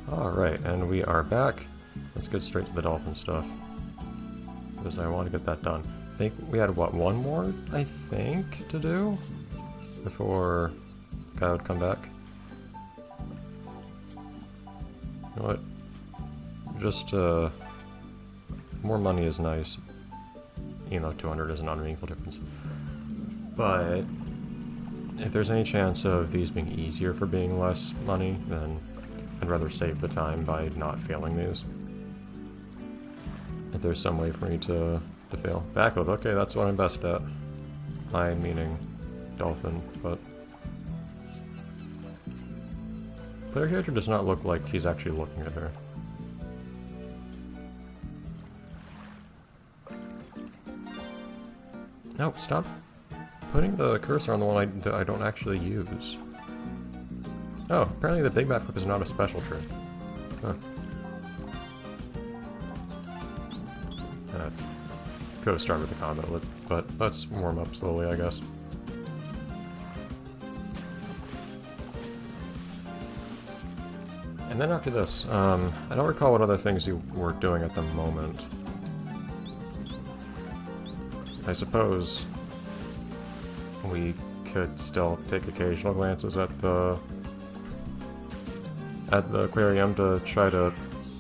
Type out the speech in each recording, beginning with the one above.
Alright, and we are back. Let's get straight to the dolphin stuff. Because I want to get that done. I think we had, what, one more, I think, to do? Before the guy would come back. You know what? Just, more money is nice. You know, 200 is a non-meaningful difference. But if there's any chance of these being easier for being less money, then I'd rather save the time by not failing these. If there's some way for me to fail. Backload, okay, that's what I'm best at. I meaning dolphin, but... Player character does not look like he's actually looking at her. No, stop putting the cursor on the one that I don't actually use. Oh, apparently the big backflip is not a special trick. Huh. Could have started with the combo, but let's warm up slowly, I guess. And then after this, I don't recall what other things you were doing at the moment. I suppose we could still take occasional glances at the aquarium to try to,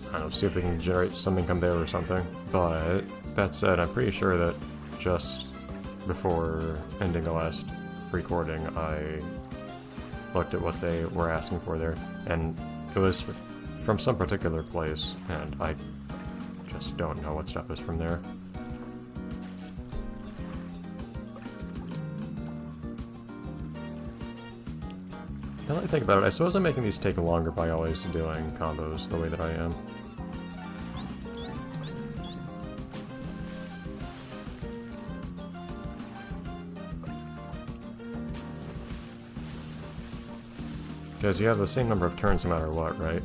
I don't know, see if we can generate some income there or something. But that said, I'm pretty sure that just before ending the last recording, I looked at what they were asking for there, and it was from some particular place, and I just don't know what stuff is from there. Now that I think about it, I suppose I'm making these take longer by always doing combos the way that I am. Because you have the same number of turns no matter what, right?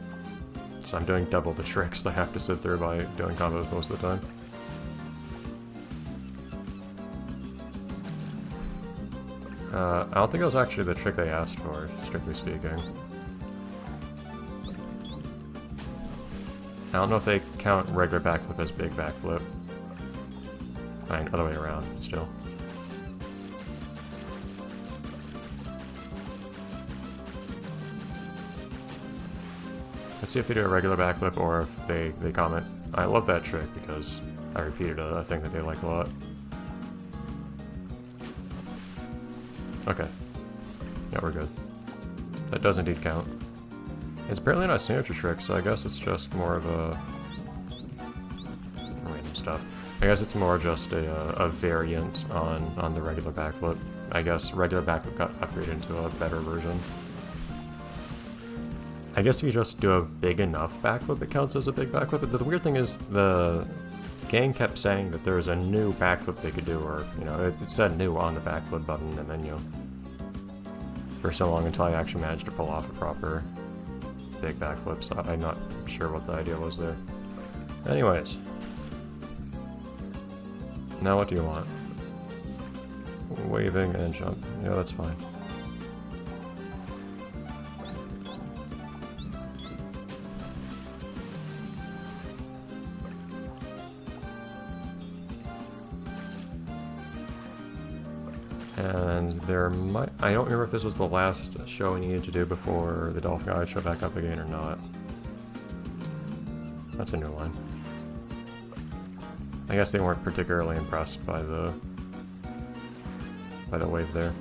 So I'm doing double the tricks I have to sit through by doing combos most of the time. I don't think that was actually the trick they asked for, strictly speaking. I don't know if they count regular backflip as big backflip. I mean, other way around, still. Let's see if they do a regular backflip or if they comment. I love that trick because I repeated a thing that they like a lot. Okay. Yeah, we're good. That does indeed count. It's apparently not a signature trick, so I guess it's just more of a... random stuff. I guess it's more just a variant on the regular backflip. I guess regular backflip got upgraded into a better version. I guess if you just do a big enough backflip, it counts as a big backflip. But the weird thing is, the game kept saying that there was a new backflip they could do, or, you know, it said new on the backflip button in the menu. For so long until I actually managed to pull off a proper big backflip, so I'm not sure what the idea was there. Anyways. Now what do you want? Waving and jump. Yeah, that's fine. And there might... I don't remember if this was the last show we needed to do before the dolphin guy would show back up again or not. That's a new line. I guess they weren't particularly impressed by the wave there.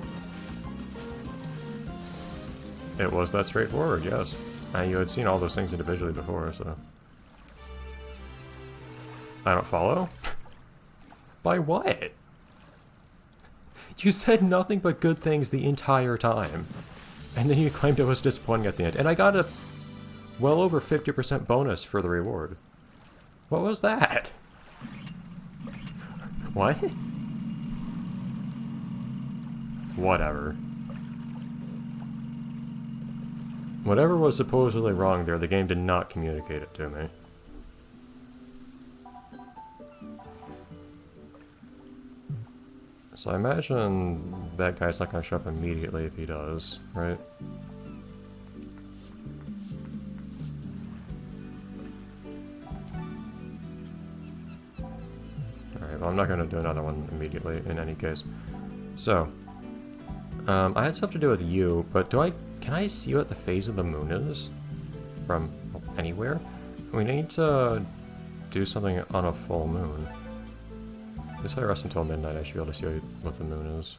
It was that straightforward, yes. You had seen all those things individually before, so... I don't follow? By what? You said nothing but good things the entire time. And then you claimed it was disappointing at the end. And I got a well over 50% bonus for the reward. What was that? What? Whatever. Whatever was supposedly wrong there, the game did not communicate it to me. So I imagine that guy's not going to show up immediately if he does, right? well, I'm not going to do another one immediately in any case. So, I had stuff to do with you, but can I see what the phase of the moon is? From anywhere? We need to do something on a full moon. If I rest until midnight, I should be able to see what the moon is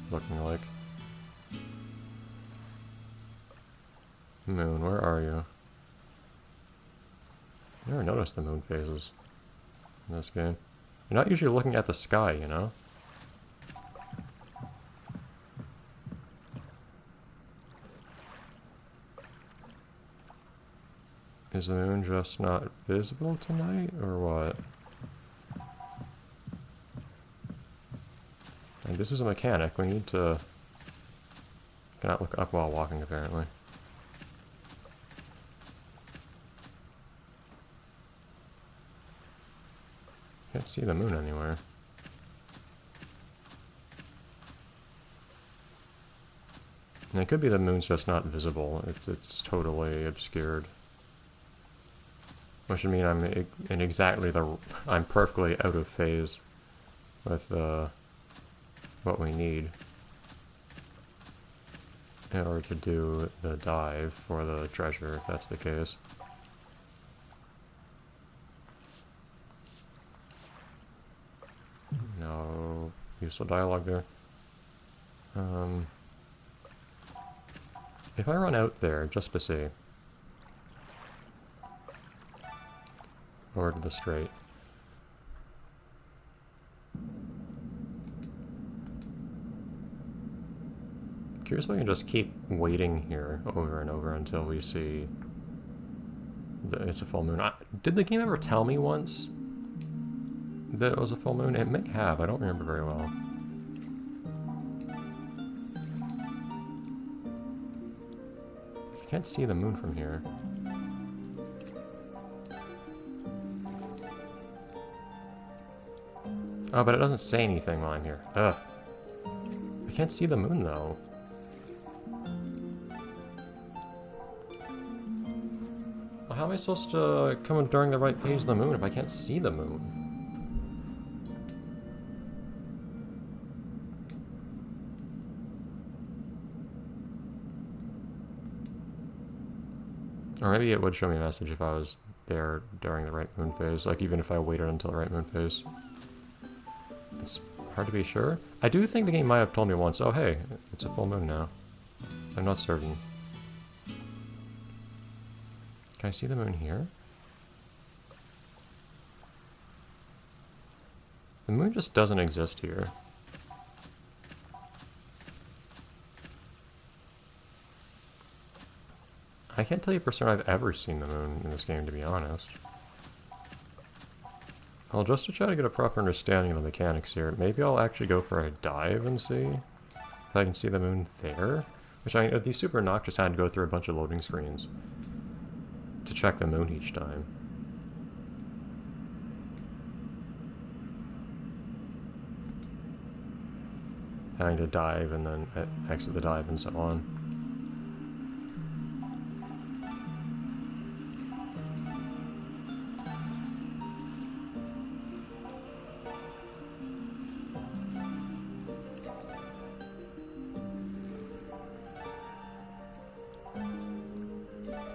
looking like. Moon, where are you? I never noticed the moon phases in this game. You're not usually looking at the sky, you know? Is the moon just not visible tonight, or what? And this is a mechanic, we need to... Cannot look up while walking, apparently. Can't see the moon anywhere. And it could be the moon's just not visible. It's totally obscured. Which would mean I'm in exactly I'm perfectly out of phase with what we need in order to do the dive for the treasure, if that's the case. No useful dialogue there. If I run out there just to see, over to the straight. Curious if we can just keep waiting here over and over until we see it's a full moon. Did the game ever tell me once that it was a full moon? It may have, I don't remember very well. I can't see the moon from here. Oh, but it doesn't say anything while I'm here. Ugh. I can't see the moon, though. Well, how am I supposed to come during the right phase of the moon if I can't see the moon? Or maybe it would show me a message if I was there during the right moon phase, like even if I waited until the right moon phase. It's hard to be sure. I do think the game might have told me once, oh hey, it's a full moon now. I'm not certain. Can I see the moon here? The moon just doesn't exist here. I can't tell you for certain I've ever seen the moon in this game, to be honest. Well, just to try to get a proper understanding of the mechanics here, maybe I'll actually go for a dive and see if I can see the moon there. Which, I mean, it'd be super obnoxious having to go through a bunch of loading screens to check the moon each time. Having to dive and then exit the dive and so on.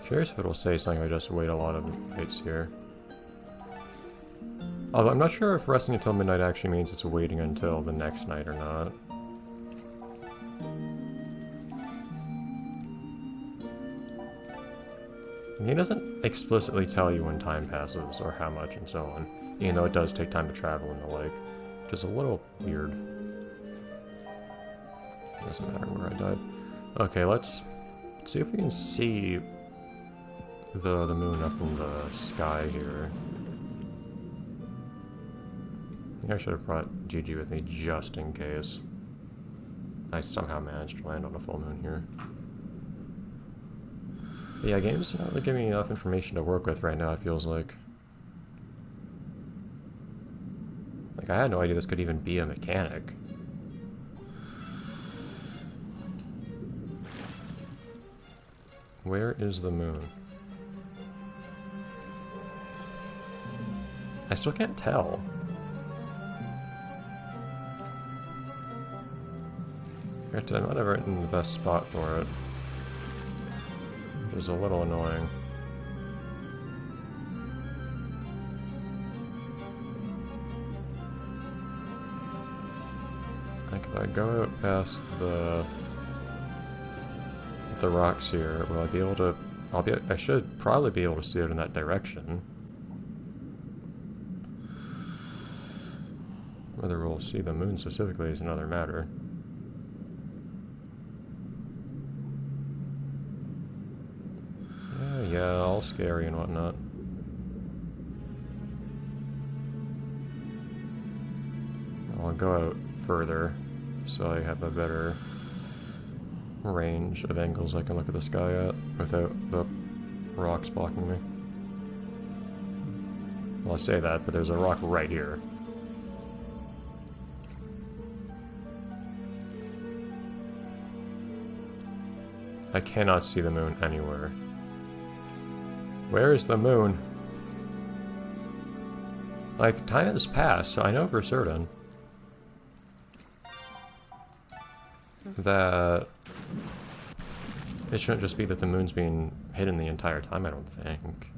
Curious if it'll say something if I just wait a lot of nights here. Although I'm not sure if resting until midnight actually means it's waiting until the next night or not. He doesn't explicitly tell you when time passes or how much and so on, even though it does take time to travel in the lake, which is a little weird. Doesn't matter where I dive. Okay, let's see if we can see the moon up in the sky here. I think I should have brought Gigi with me just in case I somehow managed to land on a full moon here. But yeah, game's not really giving me enough information to work with right now, it feels like. Like, I had no idea this could even be a mechanic. Where is the moon? I still can't tell. Granted, I might have written the best spot for it, which is a little annoying. Like, if I go out past the rocks here, will I be able to... I should probably be able to see it in that direction. Whether we'll see the moon specifically is another matter. Yeah, all scary and whatnot. I'll go out further so I have a better range of angles I can look at the sky at without the rocks blocking me. Well, I say that, but there's a rock right here. I cannot see the moon anywhere. Where is the moon? Like, time has passed, so I know for certain that it shouldn't just be that the moon's being hidden the entire time, I don't think.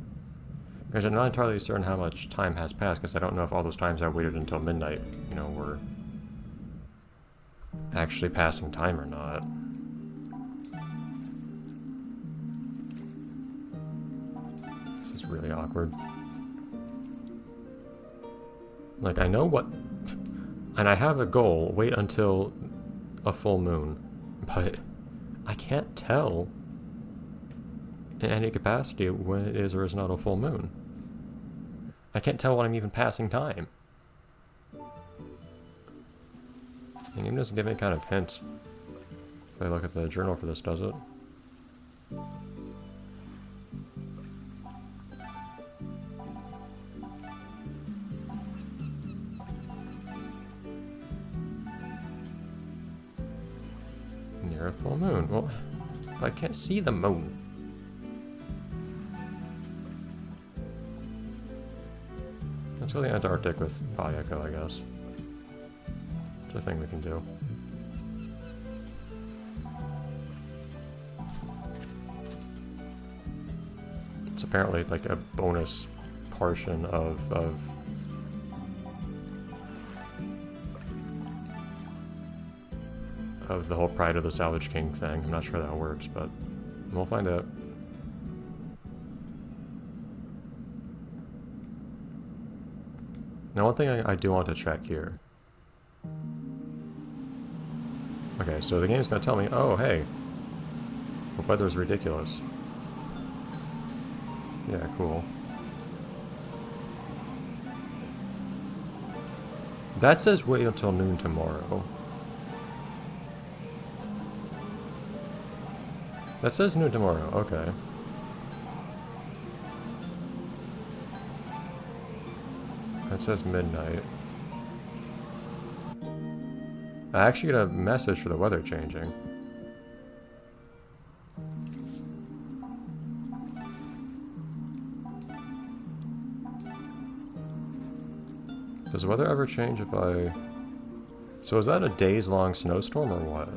Because I'm not entirely certain how much time has passed, because I don't know if all those times I waited until midnight, you know, were actually passing time or not. This is really awkward. Like, I know what... And I have a goal, wait until a full moon, but I can't tell in any capacity when it is or is not a full moon. I can't tell when I'm even passing time. The game doesn't give me any kind of hint. If I look at the journal for this, does it? Near a full moon. Well, I can't see the moon. Let's go to the Antarctic with Bayeko, I guess. It's a thing we can do. It's apparently like a bonus portion of the whole Pride of the Salvage King thing. I'm not sure how that works, but we'll find out. Now, one thing I do want to check here. Okay, so the game's gonna tell me, oh, hey, the weather's ridiculous. Yeah, cool. That says wait until noon tomorrow. That says noon tomorrow, okay. That says midnight. I actually get a message for the weather changing. Does the weather ever change if I... So is that a days-long snowstorm or what?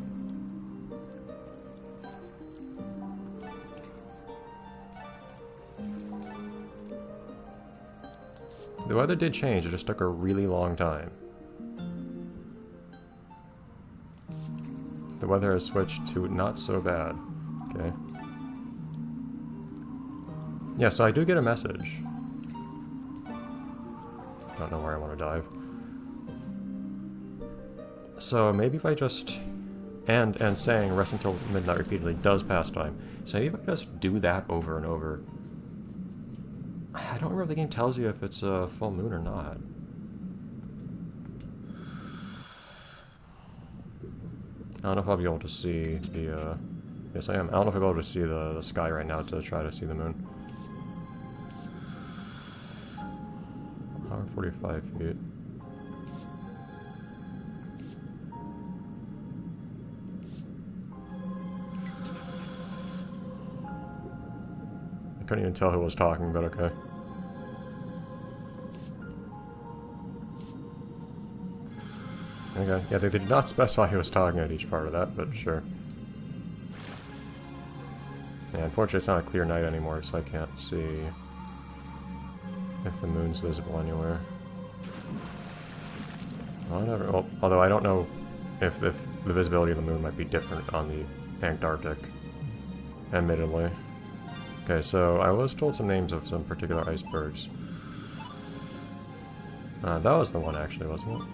The weather did change, it just took a really long time. The weather has switched to not so bad. Okay. Yeah, so I do get a message. Don't know where I want to dive. So maybe if I just... And saying rest until midnight repeatedly does pass time. So maybe if I just do that over and over... I don't remember if the game tells you if it's a full moon or not. I don't know if I'll be able to see the, yes I am. I don't know if I'll be able to see the sky right now to try to see the moon. 145 feet. I couldn't even tell who was talking, but okay. Okay, yeah, they did not specify who was talking at each part of that, but sure. Yeah, unfortunately it's not a clear night anymore, so I can't see if the moon's visible anywhere. Whatever. Well, although I don't know if the visibility of the moon might be different on the Antarctic, admittedly. Okay, so I was told some names of some particular icebergs. That was the one, actually, wasn't it?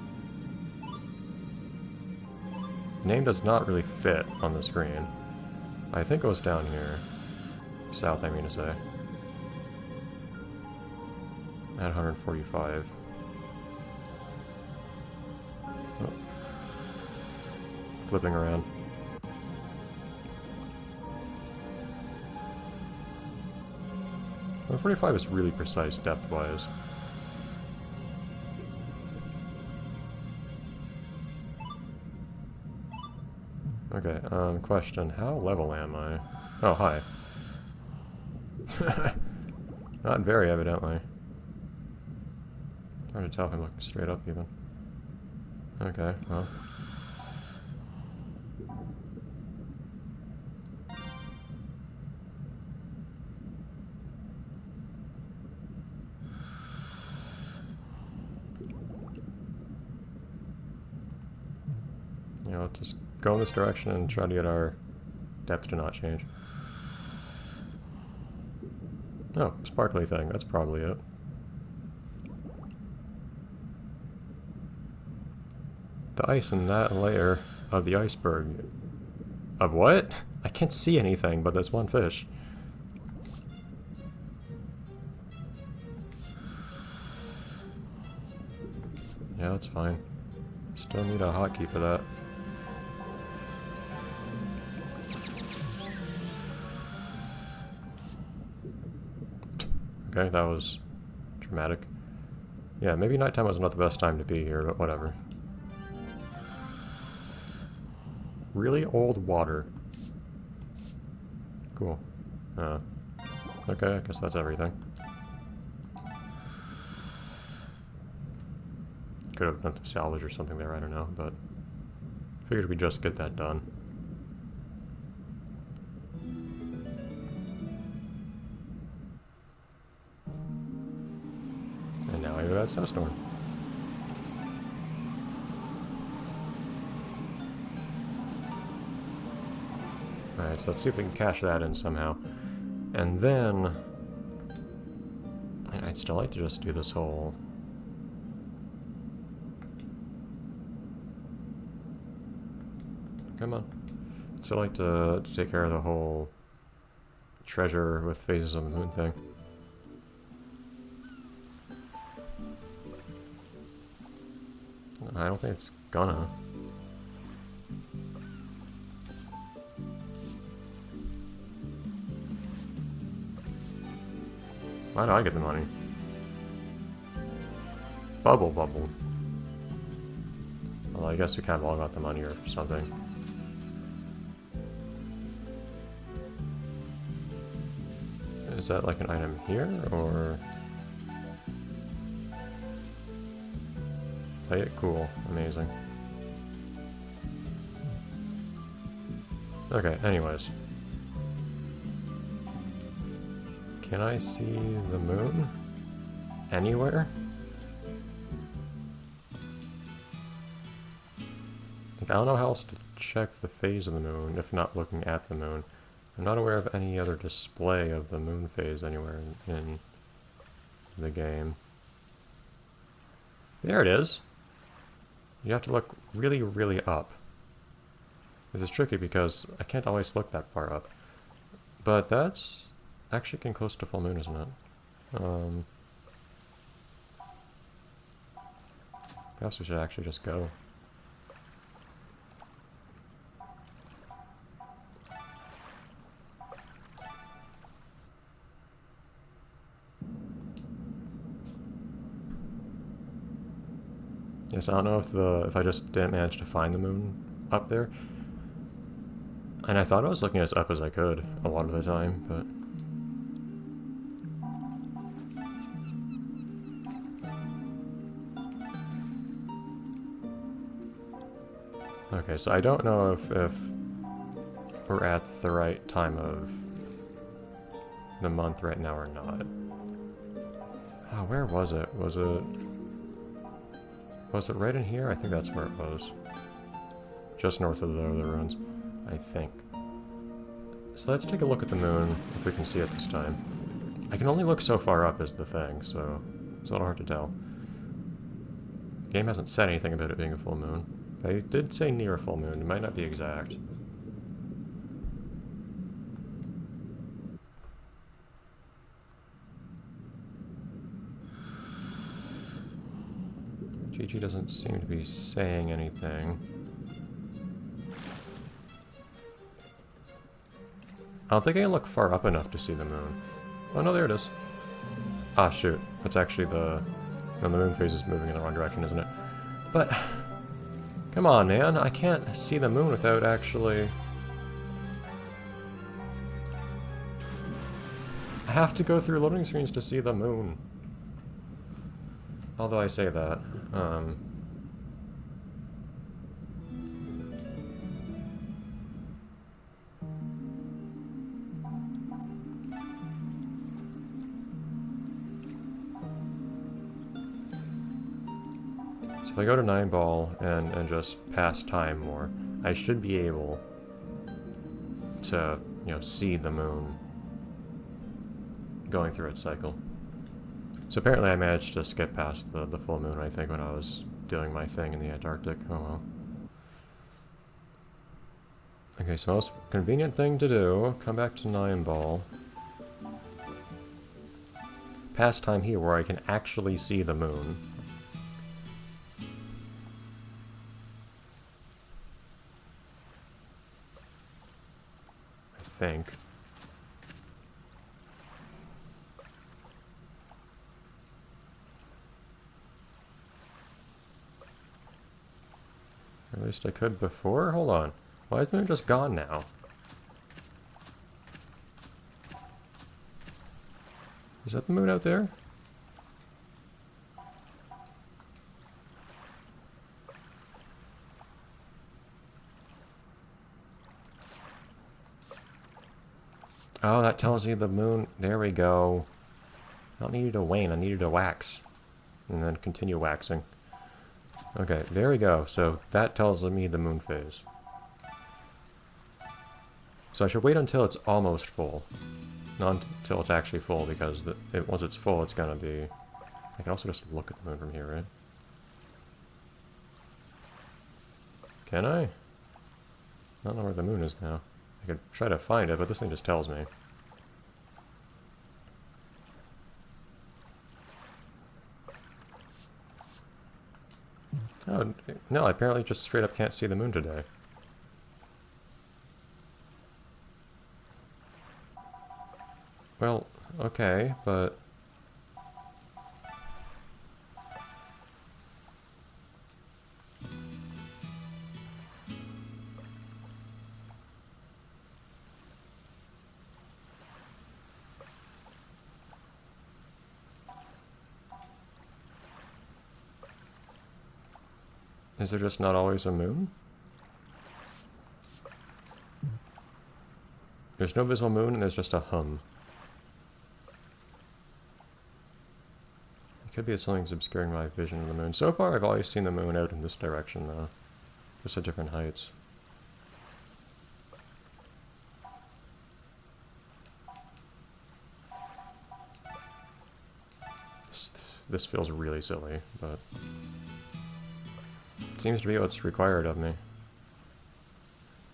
The name does not really fit on the screen. I think it was down here. South, I mean to say. At 145. Oh. Flipping around. Well, 45 is really precise depth-wise. Okay, question. How level am I? Oh, hi. Not very, evidently. Hard to tell if I'm looking straight up, even. Okay, well. You know, let's just go in this direction and try to get our depth to not change. Oh, sparkly thing, that's probably it. The ice in that layer of the iceberg. Of what? I can't see anything but this one fish. Yeah, that's fine. Still need a hotkey for that. Okay, that was dramatic. Yeah, maybe nighttime was not the best time to be here, but whatever. Really old water. Cool. Okay, I guess that's everything. Could have done some salvage or something there, I don't know, but figured we'd just get that done. And now I go to that snowstorm. Alright, so let's see if we can cash that in somehow. And then... I'd still like to just do this whole... Come on. Still like to take care of the whole treasure with phases of the moon thing. I don't think it's gonna. Why do I get the money? Bubble bubble. Well, I guess we kind of all got the money or something. Is that like an item here, or... Play it cool. Amazing. Okay, anyways. Can I see the moon? Anywhere? Like, I don't know how else to check the phase of the moon, if not looking at the moon. I'm not aware of any other display of the moon phase anywhere in the game. There it is! You have to look really, really up. This is tricky because I can't always look that far up. But that's actually getting close to full moon, isn't it? Perhaps we should actually just go. Yes, I don't know if I just didn't manage to find the moon up there. And I thought I was looking as up as I could a lot of the time, but... Okay, so I don't know if we're at the right time of the month right now or not. Oh, where was it? Was it right in here? I think that's where it was. Just north of the ruins, I think. So let's take a look at the moon, if we can see it this time. I can only look so far up is the thing, so it's a little hard to tell. The game hasn't said anything about it being a full moon. They did say near a full moon, it might not be exact. GG doesn't seem to be saying anything. I don't think I can look far up enough to see the moon. Oh no, there it is. Ah, shoot. That's actually the... No, the moon phase is moving in the wrong direction, isn't it? But... Come on, man. I can't see the moon without actually... I have to go through loading screens to see the moon. Although I say that, so if I go to 9 ball and just pass time more, I should be able to, you know, see the moon going through its cycle. So apparently I managed to skip past the full moon, I think, when I was doing my thing in the Antarctic. Oh well. Okay, so most convenient thing to do, come back to 9 ball. Pass time here where I can actually see the moon. I think. Or at least I could before? Hold on. Why is the moon just gone now? Is that the moon out there? Oh, that tells you the moon... There we go. I don't need you to wane, I need you to wax. And then continue waxing. Okay, there we go. So that tells me the moon phase. So I should wait until it's almost full. Not until it's actually full, because once it's full, it's gonna be... I can also just look at the moon from here, right? Can I? I don't know where the moon is now. I could try to find it, but this thing just tells me. Oh, no, I apparently just straight up can't see the moon today. Well, okay, but... Is there just not always a moon? There's no visible moon and there's just a hum. It could be that something's obscuring my vision of the moon. So far I've always seen the moon out in this direction though. Just at different heights. This feels really silly, but... It seems to be what's required of me.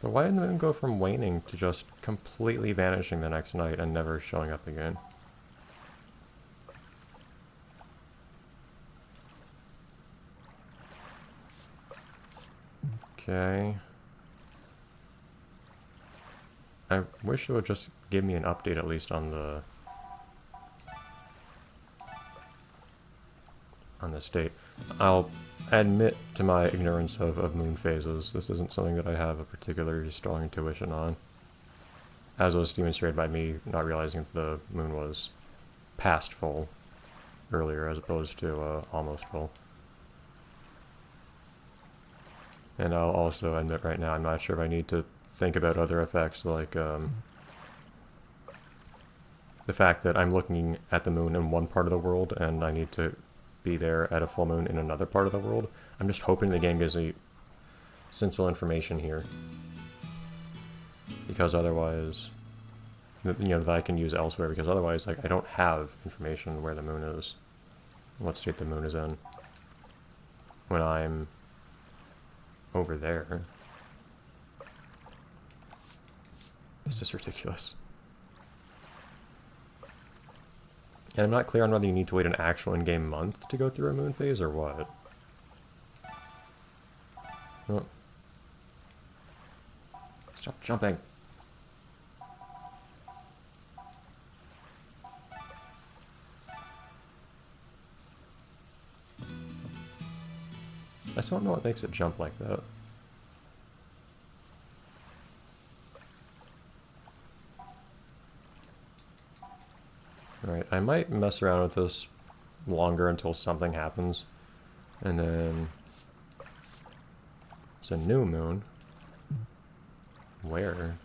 But why did the moon go from waning to just completely vanishing the next night and never showing up again? Okay. I wish it would just give me an update at least on the state. I'll admit to my ignorance of moon phases. This isn't something that I have a particularly strong intuition on. As was demonstrated by me not realizing that the moon was past full earlier as opposed to almost full. And I'll also admit right now, I'm not sure if I need to think about other effects like the fact that I'm looking at the moon in one part of the world and I need to be there at a full moon in another part of the world. I'm just hoping the game gives me sensible information here. Because otherwise, you know, that I can use elsewhere, because otherwise, like, I don't have information where the moon is, what state the moon is in, when I'm over there. This is ridiculous. And I'm not clear on whether you need to wait an actual in-game month to go through a moon phase, or what. Oh. Stop jumping! I just don't know what makes it jump like that. Alright, I might mess around with this longer until something happens. And then... it's a new moon. Where?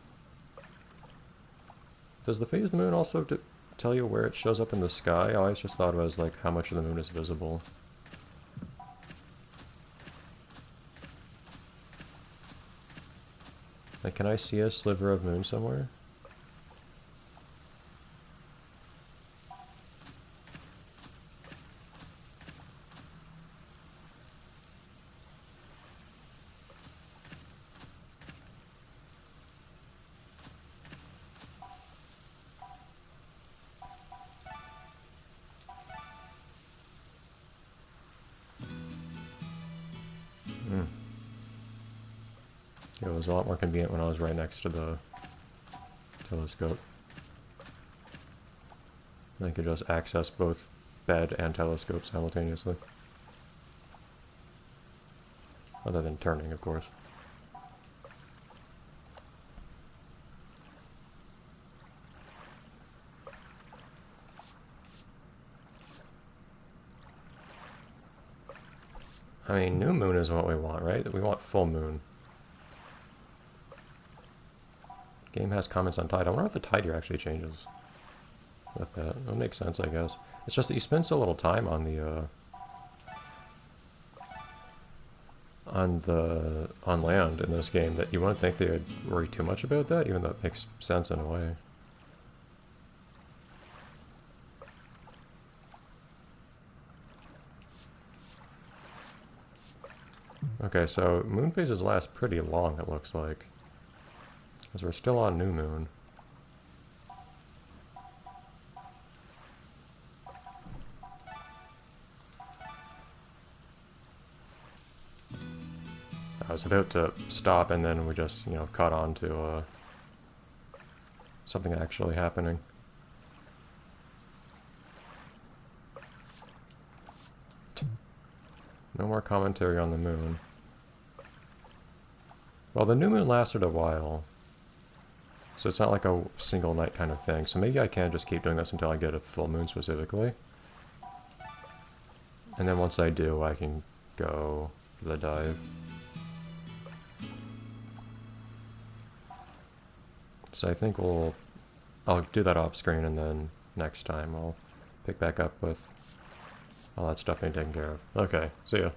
Does the phase of the moon also tell you where it shows up in the sky? I always just thought it was like how much of the moon is visible. Like, can I see a sliver of moon somewhere? It was a lot more convenient when I was right next to the telescope. I could just access both bed and telescope simultaneously. Other than turning, of course. I mean, new moon is what we want, right? We want full moon. Game has comments on tide. I wonder if the tide here actually changes with that. That would make sense, I guess. It's just that you spend so little time on land in this game that you wouldn't think they would worry too much about that, even though it makes sense in a way. Okay, so moon phases last pretty long, it looks like. Because we're still on new moon. I was about to stop and then we just, you know, caught on to something actually happening. No more commentary on the moon. Well, the new moon lasted a while. So it's not like a single night kind of thing. So maybe I can just keep doing this until I get a full moon specifically. And then once I do, I can go for the dive. So I think I'll do that off screen, and then next time I'll pick back up with all that stuff being taken care of. Okay, see ya.